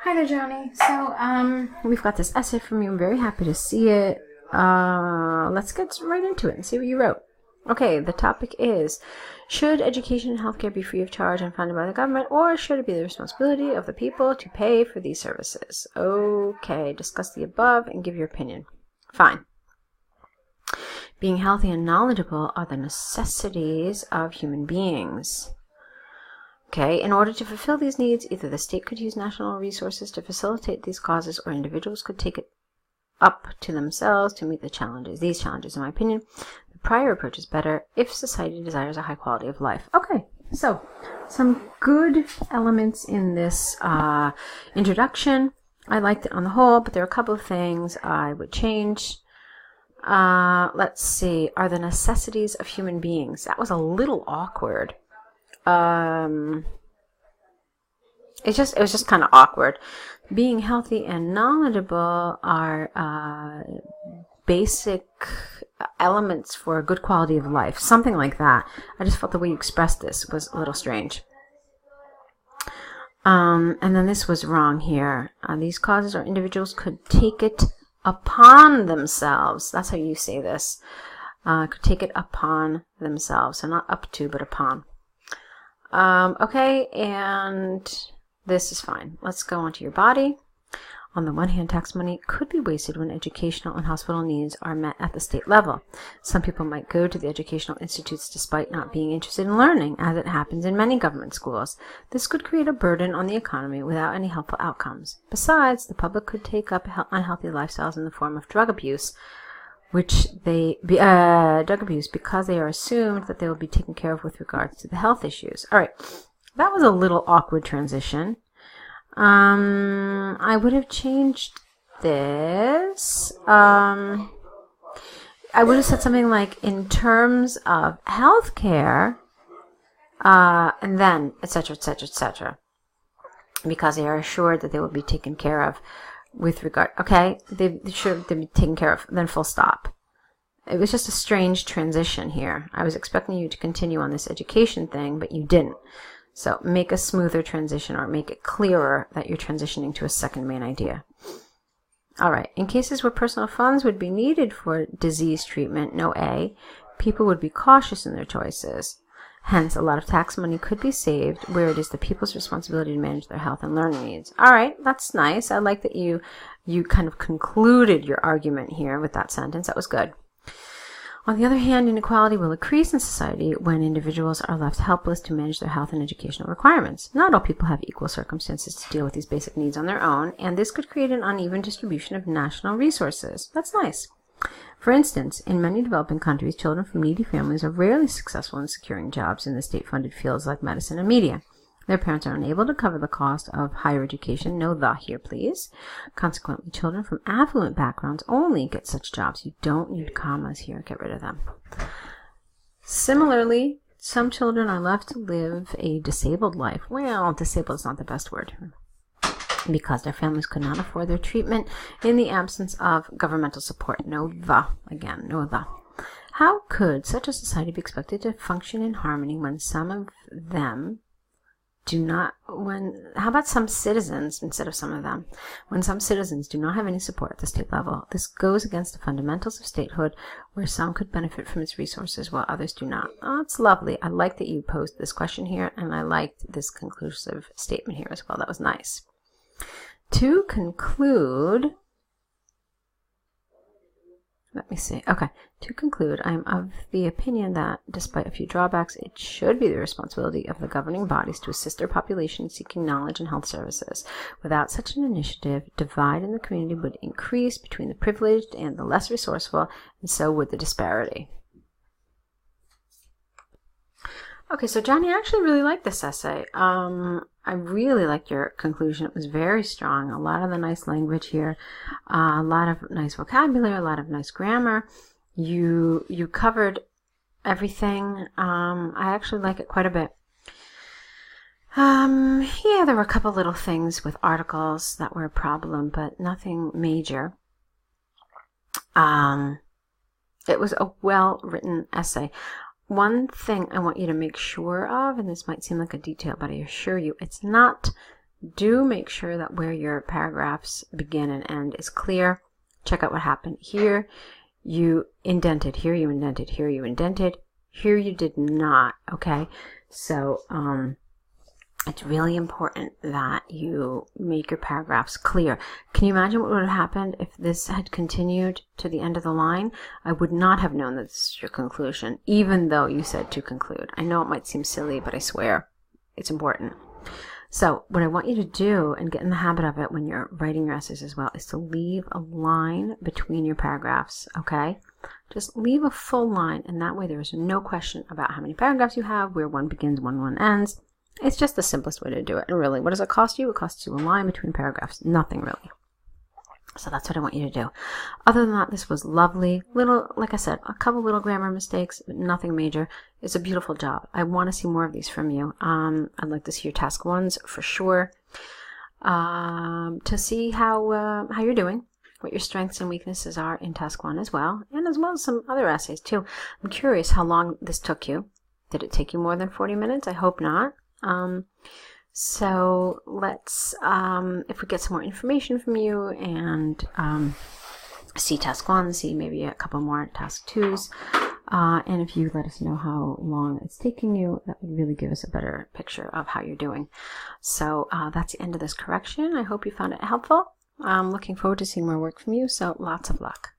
Hi there, Jani. So, we've got this essay from you. I'm very happy to see it. Let's get right into it and see what you wrote. Okay, the topic is, should education and healthcare be free of charge and funded by the government, or should it be the responsibility of the people to pay for these services? Okay, discuss the above and give your opinion. Fine. Being healthy and knowledgeable are the necessities of human beings. Okay, in order to fulfill these needs, either the state could use national resources to facilitate these causes, or individuals could take it up to themselves to meet these challenges. In my opinion, the prior approach is better if society desires a high quality of life. Okay, so some good elements in this introduction. I liked it on the whole, but there are a couple of things I would change. Let's see, are the necessities of human beings. That was a little awkward. It was just kind of awkward. Being healthy and knowledgeable are basic elements for a good quality of life. Something like that. I just felt the way you expressed this was a little strange. And then this was wrong here. These causes or individuals could take it upon themselves. That's how you say this. Could take it upon themselves. So not up to, but upon. Okay, and this is fine. Let's go on to your body. On the one hand, tax money could be wasted when educational and hospital needs are met at the state level. Some people might go to the educational institutes despite not being interested in learning, as it happens in many government schools. This could create a burden on the economy without any helpful outcomes. Besides, the public could take up unhealthy lifestyles in the form of drug abuse, because they are assumed that they will be taken care of with regards to the health issues. All right, that was a little awkward transition. I would have changed this. I would have said something like, in terms of healthcare, and then, etc., etc., etc., because they are assured that they will be taken care of with regard, okay, they should be taken care of, then full stop. It was just a strange transition here. I was expecting you to continue on this education thing, but you didn't. So make a smoother transition, or make it clearer that you're transitioning to a second main idea. All right, in cases where personal funds would be needed for disease treatment, no A, people would be cautious in their choices. Hence, a lot of tax money could be saved where it is the people's responsibility to manage their health and learning needs. All right, that's nice. I like that you kind of concluded your argument here with that sentence. That was good. On the other hand, inequality will increase in society when individuals are left helpless to manage their health and educational requirements. Not all people have equal circumstances to deal with these basic needs on their own, and this could create an uneven distribution of national resources. That's nice. For instance, in many developing countries, children from needy families are rarely successful in securing jobs in the state-funded fields like medicine and media. Their parents are unable to cover the cost of higher education. No "the" here, please. Consequently, children from affluent backgrounds only get such jobs. You don't need commas here. Get rid of them. Similarly, some children are left to live a disabled life. Well, disabled is not the best word, because their families could not afford their treatment in the absence of governmental support. No "the" again. No "the." How could such a society be expected to function in harmony when some of them how about some citizens instead of some of them? When some citizens do not have any support at the state level, this goes against the fundamentals of statehood, where some could benefit from its resources while others do not. Oh, it's lovely. I like that you posed this question here, and I liked this conclusive statement here as well. That was nice. To conclude, let me see. Okay. To conclude, I am of the opinion that, despite a few drawbacks, it should be the responsibility of the governing bodies to assist their population seeking knowledge and health services. Without such an initiative, divide in the community would increase between the privileged and the less resourceful, and so would the disparity. Okay, so Johnny, I actually really liked this essay. I really liked your conclusion. It was very strong. A lot of the nice language here, a lot of nice vocabulary, a lot of nice grammar. You covered everything. I actually like it quite a bit. Yeah, there were a couple little things with articles that were a problem, but nothing major. It was a well-written essay. One thing I want you to make sure of, and this might seem like a detail, but I assure you it's not do make sure that where your paragraphs begin and end is clear. Check out what happened. Here you indented, here you indented, here you indented, here you did not, okay? So it's really important that you make your paragraphs clear. Can you imagine what would have happened if this had continued to the end of the line? I would not have known that this is your conclusion, even though you said to conclude. I know it might seem silly, but I swear it's important. So what I want you to do, and get in the habit of it when you're writing your essays as well, is to leave a line between your paragraphs, okay? Just leave a full line, and that way there is no question about how many paragraphs you have, where one begins, when one ends. It's just the simplest way to do it. And really, what does it cost you? It costs you a line between paragraphs. Nothing really. So that's what I want you to do. Other than that, this was lovely. Little, like I said, a couple little grammar mistakes, but nothing major. It's a beautiful job. I want to see more of these from you. I'd like to see your task ones for sure. To see how you're doing, what your strengths and weaknesses are in task 1 as well, and as well as some other essays too. I'm curious how long this took you. Did it take you more than 40 minutes? I hope not. So let's, if we get some more information from you and see task 1, see maybe a couple more task 2s, and if you let us know how long it's taking you, that would really give us a better picture of how you're doing. So that's the end of this correction. I hope you found it helpful. I'm looking forward to seeing more work from you, so lots of luck.